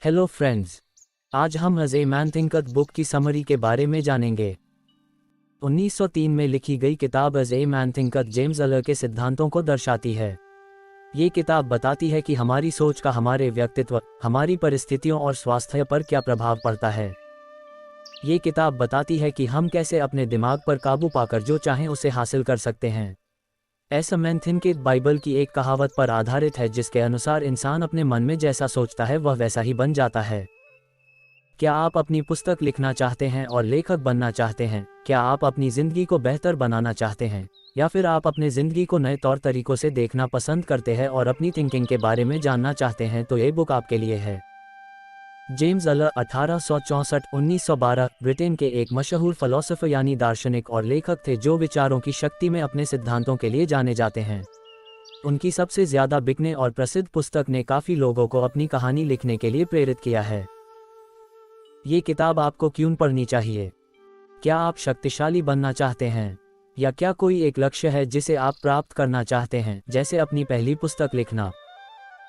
Hello friends, आज हम a man thinketh book की समरी के बारे में जानेंगे। 1903 में लिखी गई किताब अ मैन थिंकथ जेम्स अल्लर के सिद्धांतों को दर्शाती है। ये किताब बताती है कि हमारी सोच का हमारे व्यक्तित्व, हमारी परिस्थितियों और स्वास्थ्य पर क्या प्रभाव पड़ता है। ये किताब बताती है कि हम कैसे अपने दिमाग पर काबू पाकर जो चाहें उसे हासिल कर सकते हैं। अ मैन थिंकथ बाइबल की एक कहावत पर आधारित है जिसके अनुसार इंसान अपने मन में जैसा सोचता है वह वैसा ही बन जाता है। क्या आप अपनी पुस्तक लिखना चाहते हैं और लेखक बनना चाहते हैं? क्या आप अपनी ज़िंदगी को बेहतर बनाना चाहते हैं? या फिर आप अपने ज़िंदगी को नए तौर तरीकों से देखना पसंद करते हैं और अपनी थिंकिंग के बारे में जानना चाहते हैं तो ये बुक आपके लिए है। जेम्स अल्लर 1864-1912 ब्रिटेन के एक मशहूर फ़िलॉसफ़र यानी दार्शनिक और लेखक थे जो विचारों की शक्ति में अपने सिद्धांतों के लिए जाने जाते हैं। उनकी सबसे ज़्यादा बिकने और प्रसिद्ध पुस्तक ने काफ़ी लोगों को अपनी कहानी लिखने के लिए प्रेरित किया है। ये किताब आपको क्यों पढ़नी चाहिए? क्या आप शक्तिशाली बनना चाहते हैं? या क्या कोई एक लक्ष्य है जिसे आप प्राप्त करना चाहते हैं, जैसे अपनी पहली पुस्तक लिखना?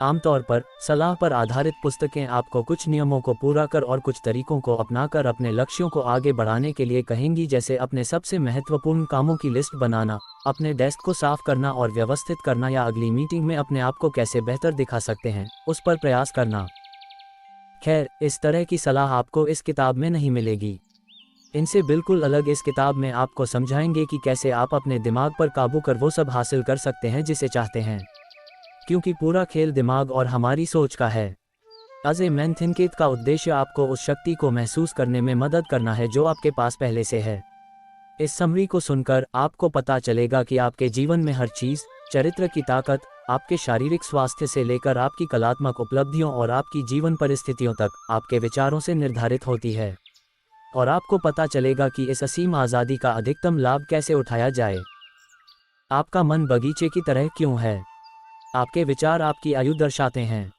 आमतौर पर सलाह पर आधारित पुस्तकें आपको कुछ नियमों को पूरा कर और कुछ तरीकों को अपनाकर अपने लक्ष्यों को आगे बढ़ाने के लिए कहेंगी, जैसे अपने सबसे महत्वपूर्ण कामों की लिस्ट बनाना, अपने डेस्क को साफ करना और व्यवस्थित करना, या अगली मीटिंग में अपने आप को कैसे बेहतर दिखा सकते हैं उस पर प्रयास करना। खैर, इस तरह की सलाह आपको इस किताब में नहीं मिलेगी। इनसे बिल्कुल अलग इस किताब में आपको समझाएंगे कि कैसे आप अपने दिमाग पर काबू कर वो सब हासिल कर सकते हैं जिसे चाहते हैं, क्योंकि पूरा खेल दिमाग और हमारी सोच का है। अ मैन थिंकथ का उद्देश्य आपको उस शक्ति को महसूस करने में मदद करना है जो आपके पास पहले से है। इस समरी को सुनकर आपको पता चलेगा कि आपके जीवन में हर चीज़, चरित्र की ताकत, आपके शारीरिक स्वास्थ्य से लेकर आपकी कलात्मक उपलब्धियों और आपकी जीवन परिस्थितियों तक आपके विचारों से निर्धारित होती है। और आपको पता चलेगा कि इस असीम आज़ादी का अधिकतम लाभ कैसे उठाया जाए। आपका मन बगीचे की तरह क्यों है? आपके विचार आपकी आयु दर्शाते हैं।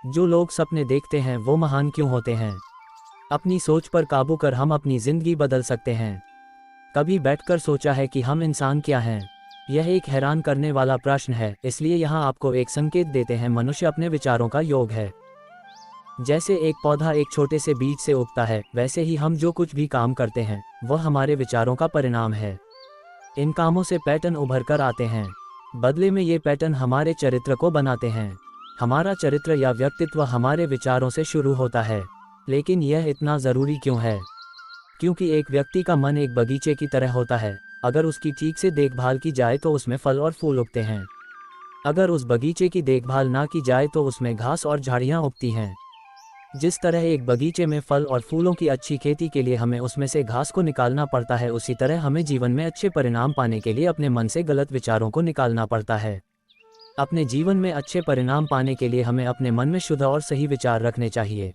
जो लोग सपने देखते हैं वो महान क्यों होते हैं? अपनी सोच पर काबू कर हम अपनी ज़िंदगी बदल सकते हैं। कभी बैठकर सोचा है कि हम इंसान क्या हैं? यह एक हैरान करने वाला प्रश्न है, इसलिए यहाँ आपको एक संकेत देते हैं। मनुष्य अपने विचारों का योग है। जैसे एक पौधा एक छोटे से बीज से उगता है, वैसे ही हम जो कुछ भी काम करते हैं वह हमारे विचारों का परिणाम है। इन कामों से पैटर्न उभर कर आते हैं। बदले में ये पैटर्न हमारे चरित्र को बनाते हैं। हमारा चरित्र या व्यक्तित्व हमारे विचारों से शुरू होता है। लेकिन यह इतना ज़रूरी क्यों है? क्योंकि एक व्यक्ति का मन एक बगीचे की तरह होता है। अगर उसकी ठीक से देखभाल की जाए तो उसमें फल और फूल उगते हैं। अगर उस बगीचे की देखभाल ना की जाए तो उसमें घास और झाड़ियाँ उगती हैं। जिस तरह एक बगीचे में फल और फूलों की अच्छी खेती के लिए हमें उसमें से घास को निकालना पड़ता है, उसी तरह हमें जीवन में अच्छे परिणाम पाने के लिए अपने मन से गलत विचारों को निकालना पड़ता है। अपने जीवन में अच्छे परिणाम पाने के लिए हमें अपने मन में शुद्ध और सही विचार रखने चाहिए।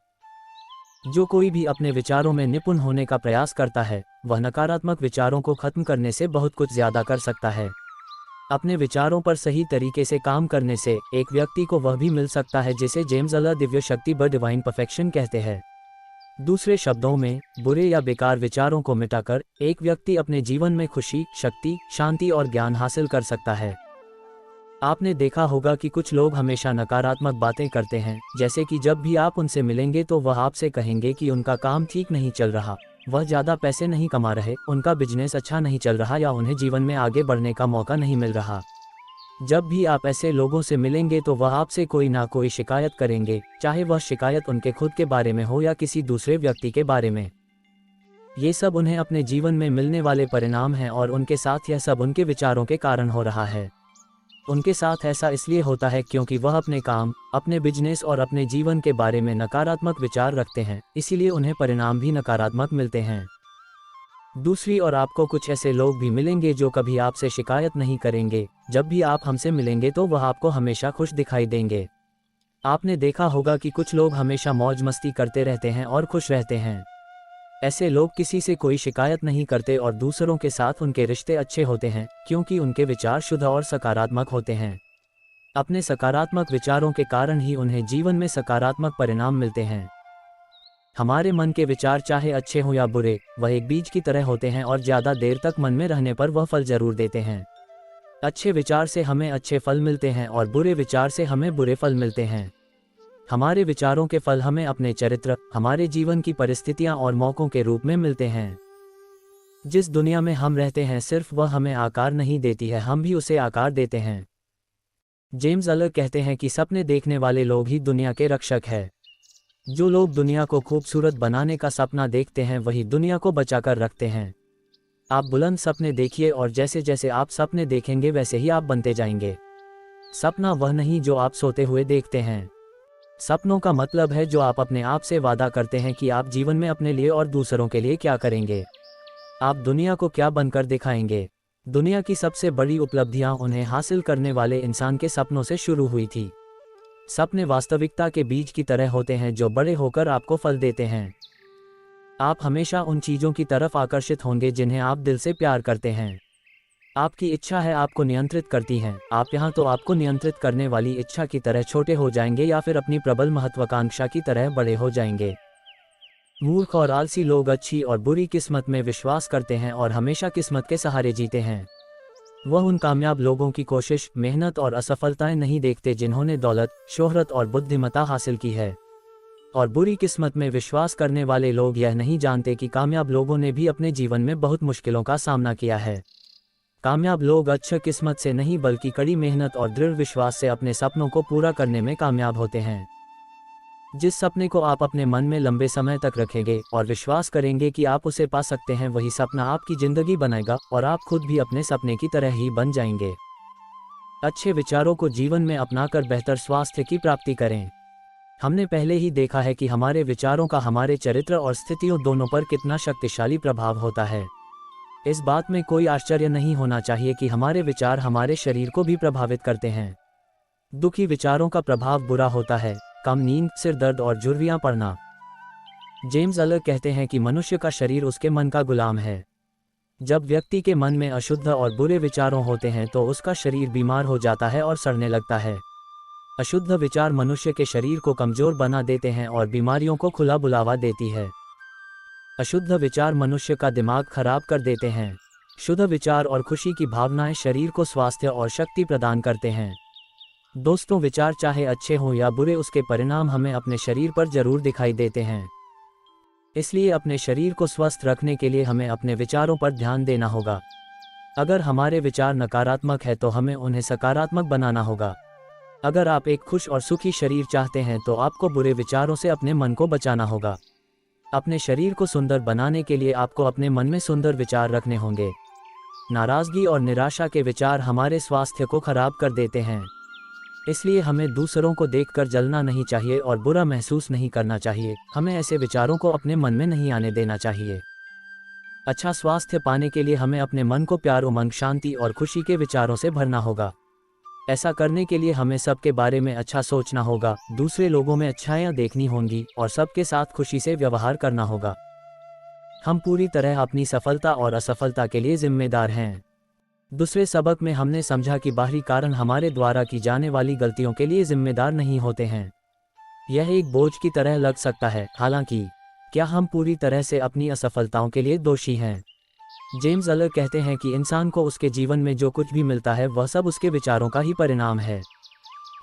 जो कोई भी अपने विचारों में निपुण होने का प्रयास करता है वह नकारात्मक विचारों को खत्म करने से बहुत कुछ ज़्यादा कर सकता है। अपने विचारों पर सही तरीके से काम करने से एक व्यक्ति को वह भी मिल सकता है जिसे जेम्स अल्लर दिव्य शक्ति व डिवाइन परफेक्शन कहते हैं। दूसरे शब्दों में, बुरे या बेकार विचारों को मिटाकर एक व्यक्ति अपने जीवन में खुशी, शक्ति, शांति और ज्ञान हासिल कर सकता है। आपने देखा होगा कि कुछ लोग हमेशा नकारात्मक बातें करते हैं, जैसे कि जब भी आप उनसे मिलेंगे तो वह आपसे कहेंगे कि उनका काम ठीक नहीं चल रहा, वह ज़्यादा पैसे नहीं कमा रहे, उनका बिजनेस अच्छा नहीं चल रहा, या उन्हें जीवन में आगे बढ़ने का मौका नहीं मिल रहा। जब भी आप ऐसे लोगों से मिलेंगे तो वह आपसे कोई ना कोई शिकायत करेंगे, चाहे वह शिकायत उनके खुद के बारे में हो या किसी दूसरे व्यक्ति के बारे में। ये सब उन्हें अपने जीवन में मिलने वाले परिणाम हैं और उनके साथ यह सब उनके विचारों के कारण हो रहा है। उनके साथ ऐसा इसलिए होता है क्योंकि वह अपने काम, अपने बिजनेस और अपने जीवन के बारे में नकारात्मक विचार रखते हैं, इसीलिए उन्हें परिणाम भी नकारात्मक मिलते हैं। दूसरी ओर आपको कुछ ऐसे लोग भी मिलेंगे जो कभी आपसे शिकायत नहीं करेंगे। जब भी आप हमसे मिलेंगे तो वह आपको हमेशा खुश दिखाई देंगे। आपने देखा होगा कि कुछ लोग हमेशा मौज मस्ती करते रहते हैं और खुश रहते हैं। ऐसे लोग किसी से कोई शिकायत नहीं करते और दूसरों के साथ उनके रिश्ते अच्छे होते हैं क्योंकि उनके विचार शुद्ध और सकारात्मक होते हैं। अपने सकारात्मक विचारों के कारण ही उन्हें जीवन में सकारात्मक परिणाम मिलते हैं। हमारे मन के विचार चाहे अच्छे हों या बुरे, वह एक बीज की तरह होते हैं और ज़्यादा देर तक मन में रहने पर वह फल जरूर देते हैं। अच्छे विचार से हमें अच्छे फल मिलते हैं और बुरे विचार से हमें बुरे फल मिलते हैं। हमारे विचारों के फल हमें अपने चरित्र, हमारे जीवन की परिस्थितियां और मौकों के रूप में मिलते हैं। जिस दुनिया में हम रहते हैं सिर्फ वह हमें आकार नहीं देती है, हम भी उसे आकार देते हैं। जेम्स अल्लर कहते हैं कि सपने देखने वाले लोग ही दुनिया के रक्षक हैं। जो लोग दुनिया को खूबसूरत बनाने का सपना देखते हैं वही दुनिया को बचाकर रखते हैं। आप बुलंद सपने देखिए और जैसे जैसे आप सपने देखेंगे वैसे ही आप बनते जाएंगे। सपना वह नहीं जो आप सोते हुए देखते हैं। सपनों का मतलब है जो आप अपने आप से वादा करते हैं कि आप जीवन में अपने लिए और दूसरों के लिए क्या करेंगे। आप दुनिया को क्या बनकर दिखाएंगे। दुनिया की सबसे बड़ी उपलब्धियां उन्हें हासिल करने वाले इंसान के सपनों से शुरू हुई थी। सपने वास्तविकता के बीज की तरह होते हैं जो बड़े होकर आपको फल देते हैं। आप हमेशा उन चीज़ों की तरफ आकर्षित होंगे जिन्हें आप दिल से प्यार करते हैं। आपकी इच्छा है आपको नियंत्रित करती हैं। आप यहाँ तो आपको नियंत्रित करने वाली इच्छा की तरह छोटे हो जाएंगे या फिर अपनी प्रबल महत्वाकांक्षा की तरह बड़े हो जाएंगे। मूर्ख और आलसी लोग अच्छी और बुरी किस्मत में विश्वास करते हैं और हमेशा किस्मत के सहारे जीते हैं। वह उन कामयाब लोगों की कोशिश, मेहनत और असफलताएं नहीं देखते जिन्होंने दौलत, शोहरत और बुद्धिमत्ता हासिल की है। और बुरी किस्मत में विश्वास करने वाले लोग यह नहीं जानते कि कामयाब लोगों ने भी अपने जीवन में बहुत मुश्किलों का सामना किया है। कामयाब लोग अच्छी किस्मत से नहीं बल्कि कड़ी मेहनत और दृढ़ विश्वास से अपने सपनों को पूरा करने में कामयाब होते हैं। जिस सपने को आप अपने मन में लंबे समय तक रखेंगे और विश्वास करेंगे कि आप उसे पा सकते हैं वही सपना आपकी जिंदगी बनाएगा और आप खुद भी अपने सपने की तरह ही बन जाएंगे। अच्छे विचारों को जीवन में अपनाकर बेहतर स्वास्थ्य की प्राप्ति करें। हमने पहले ही देखा है कि हमारे विचारों का हमारे चरित्र और स्थितियों दोनों पर कितना शक्तिशाली प्रभाव होता है। इस बात में कोई आश्चर्य नहीं होना चाहिए कि हमारे विचार हमारे शरीर को भी प्रभावित करते हैं। दुखी विचारों का प्रभाव बुरा होता है, कम नींद, सिर दर्द और झुर्रियां पड़ना। जेम्स अल्लर कहते हैं कि मनुष्य का शरीर उसके मन का गुलाम है। जब व्यक्ति के मन में अशुद्ध और बुरे विचारों होते हैं तो उसका शरीर बीमार हो जाता है और सड़ने लगता है। अशुद्ध विचार मनुष्य के शरीर को कमजोर बना देते हैं और बीमारियों को खुला बुलावा देती है। अशुद्ध विचार मनुष्य का दिमाग खराब कर देते हैं। शुद्ध विचार और खुशी की भावनाएं शरीर को स्वास्थ्य और शक्ति प्रदान करते हैं। दोस्तों, विचार चाहे अच्छे हों या बुरे उसके परिणाम हमें अपने शरीर पर जरूर दिखाई देते हैं। इसलिए अपने शरीर को स्वस्थ रखने के लिए हमें अपने विचारों पर ध्यान देना होगा। अगर हमारे विचार नकारात्मक है तो हमें उन्हें सकारात्मक बनाना होगा। अगर आप एक खुश और सुखी शरीर चाहते हैं तो आपको बुरे विचारों से अपने मन को बचाना होगा। अपने शरीर को सुंदर बनाने के लिए आपको अपने मन में सुंदर विचार रखने होंगे। नाराजगी और निराशा के विचार हमारे स्वास्थ्य को खराब कर देते हैं। इसलिए हमें दूसरों को देखकर जलना नहीं चाहिए और बुरा महसूस नहीं करना चाहिए। हमें ऐसे विचारों को अपने मन में नहीं आने देना चाहिए। अच्छा स्वास्थ्य पाने के लिए हमें अपने मन को प्यार, उमंग, शांति और खुशी के विचारों से भरना होगा। ऐसा करने के लिए हमें सबके बारे में अच्छा सोचना होगा, दूसरे लोगों में अच्छाइयाँ देखनी होंगी और सबके साथ खुशी से व्यवहार करना होगा। हम पूरी तरह अपनी सफलता और असफलता के लिए जिम्मेदार हैं। दूसरे सबक में हमने समझा कि बाहरी कारण हमारे द्वारा की जाने वाली गलतियों के लिए जिम्मेदार नहीं होते हैं। यह एक बोझ की तरह लग सकता है, हालांकि क्या हम पूरी तरह से अपनी असफलताओं के लिए दोषी हैं? जेम्स अल्लर कहते हैं कि इंसान को उसके जीवन में जो कुछ भी मिलता है वह सब उसके विचारों का ही परिणाम है।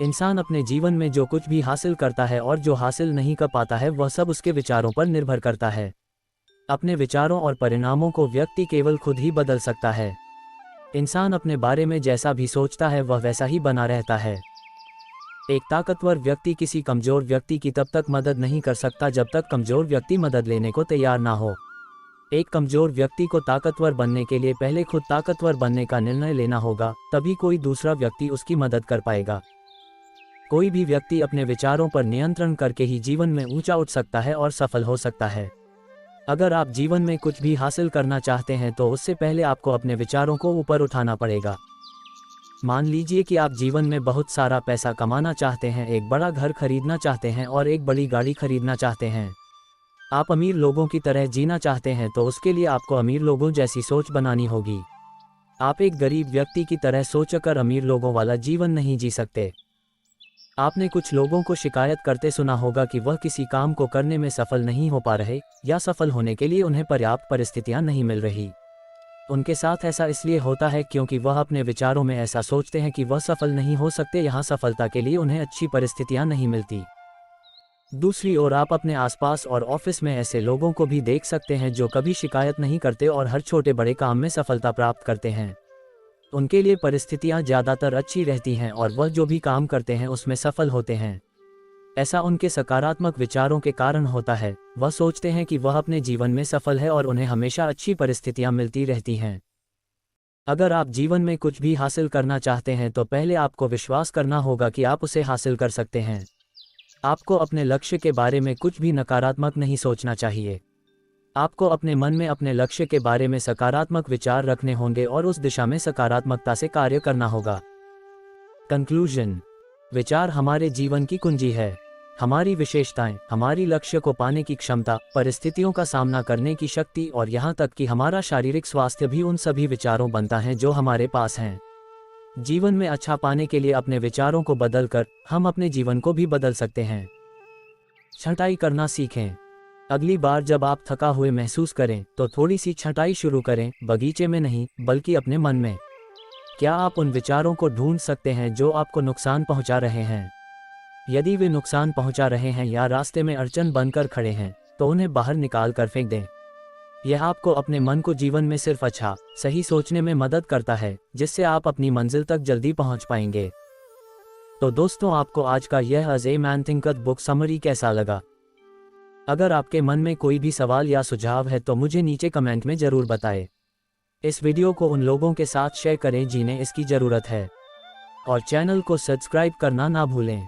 इंसान अपने जीवन में जो कुछ भी हासिल करता है और जो हासिल नहीं कर पाता है वह सब उसके विचारों पर निर्भर करता है। अपने विचारों और परिणामों को व्यक्ति केवल खुद ही बदल सकता है। इंसान अपने बारे में जैसा भी सोचता है वह वैसा ही बना रहता है। एक ताकतवर व्यक्ति किसी कमजोर व्यक्ति की तब तक मदद नहीं कर सकता जब तक कमजोर व्यक्ति मदद लेने को तैयार ना हो। एक कमजोर व्यक्ति को ताकतवर बनने के लिए पहले खुद ताकतवर बनने का निर्णय लेना होगा, तभी कोई दूसरा व्यक्ति उसकी मदद कर पाएगा। कोई भी व्यक्ति अपने विचारों पर नियंत्रण करके ही जीवन में ऊंचा उठ सकता है और सफल हो सकता है। अगर आप जीवन में कुछ भी हासिल करना चाहते हैं तो उससे पहले आपको अपने विचारों को ऊपर उठाना पड़ेगा। मान लीजिए कि आप जीवन में बहुत सारा पैसा कमाना चाहते हैं, एक बड़ा घर खरीदना चाहते हैं और एक बड़ी गाड़ी खरीदना चाहते हैं। आप अमीर लोगों की तरह जीना चाहते हैं तो उसके लिए आपको अमीर लोगों जैसी सोच बनानी होगी। आप एक गरीब व्यक्ति की तरह सोचकर अमीर लोगों वाला जीवन नहीं जी सकते। आपने कुछ लोगों को शिकायत करते सुना होगा कि वह किसी काम को करने में सफल नहीं हो पा रहे या सफल होने के लिए उन्हें पर्याप्त परिस्थितियां नहीं मिल रही। उनके साथ ऐसा इसलिए होता है क्योंकि वह अपने विचारों में ऐसा सोचते हैं कि वह सफल नहीं हो सकते, यहाँ सफलता के लिए उन्हें अच्छी परिस्थितियां नहीं मिलती। दूसरी ओर आप अपने आसपास और ऑफिस में ऐसे लोगों को भी देख सकते हैं जो कभी शिकायत नहीं करते और हर छोटे बड़े काम में सफलता प्राप्त करते हैं। उनके लिए परिस्थितियां ज़्यादातर अच्छी रहती हैं और वह जो भी काम करते हैं उसमें सफल होते हैं। ऐसा उनके सकारात्मक विचारों के कारण होता है। वह सोचते हैं कि वह अपने जीवन में सफल है और उन्हें हमेशा अच्छी परिस्थितियां मिलती रहती हैं। अगर आप जीवन में कुछ भी हासिल करना चाहते हैं तो पहले आपको विश्वास करना होगा कि आप उसे हासिल कर सकते हैं। आपको अपने लक्ष्य के बारे में कुछ भी नकारात्मक नहीं सोचना चाहिए। आपको अपने मन में अपने लक्ष्य के बारे में सकारात्मक विचार रखने होंगे और उस दिशा में सकारात्मकता से कार्य करना होगा। कंक्लूजन। विचार हमारे जीवन की कुंजी है। हमारी विशेषताएं, हमारी लक्ष्य को पाने की क्षमता, परिस्थितियों का सामना करने की शक्ति और यहाँ तक कि हमारा शारीरिक स्वास्थ्य भी उन सभी विचारों बनता है जो हमारे पास हैं। जीवन में अच्छा पाने के लिए अपने विचारों को बदलकर हम अपने जीवन को भी बदल सकते हैं। छंटाई करना सीखें। अगली बार जब आप थका हुए महसूस करें तो थोड़ी सी छंटाई शुरू करें, बगीचे में नहीं बल्कि अपने मन में। क्या आप उन विचारों को ढूंढ सकते हैं जो आपको नुकसान पहुंचा रहे हैं? यदि वे नुकसान पहुंचा रहे हैं या रास्ते में अड़चन बनकर खड़े हैं तो उन्हें बाहर निकाल कर फेंक दें। यह आपको अपने मन को जीवन में सिर्फ अच्छा, सही सोचने में मदद करता है, जिससे आप अपनी मंजिल तक जल्दी पहुंच पाएंगे। तो दोस्तों, आपको आज का यह as a man thinketh book summary कैसा लगा? अगर आपके मन में कोई भी सवाल या सुझाव है तो मुझे नीचे कमेंट में ज़रूर बताएं। इस वीडियो को उन लोगों के साथ शेयर करें जिन्हें इसकी ज़रूरत है और चैनल को सब्सक्राइब करना ना भूलें।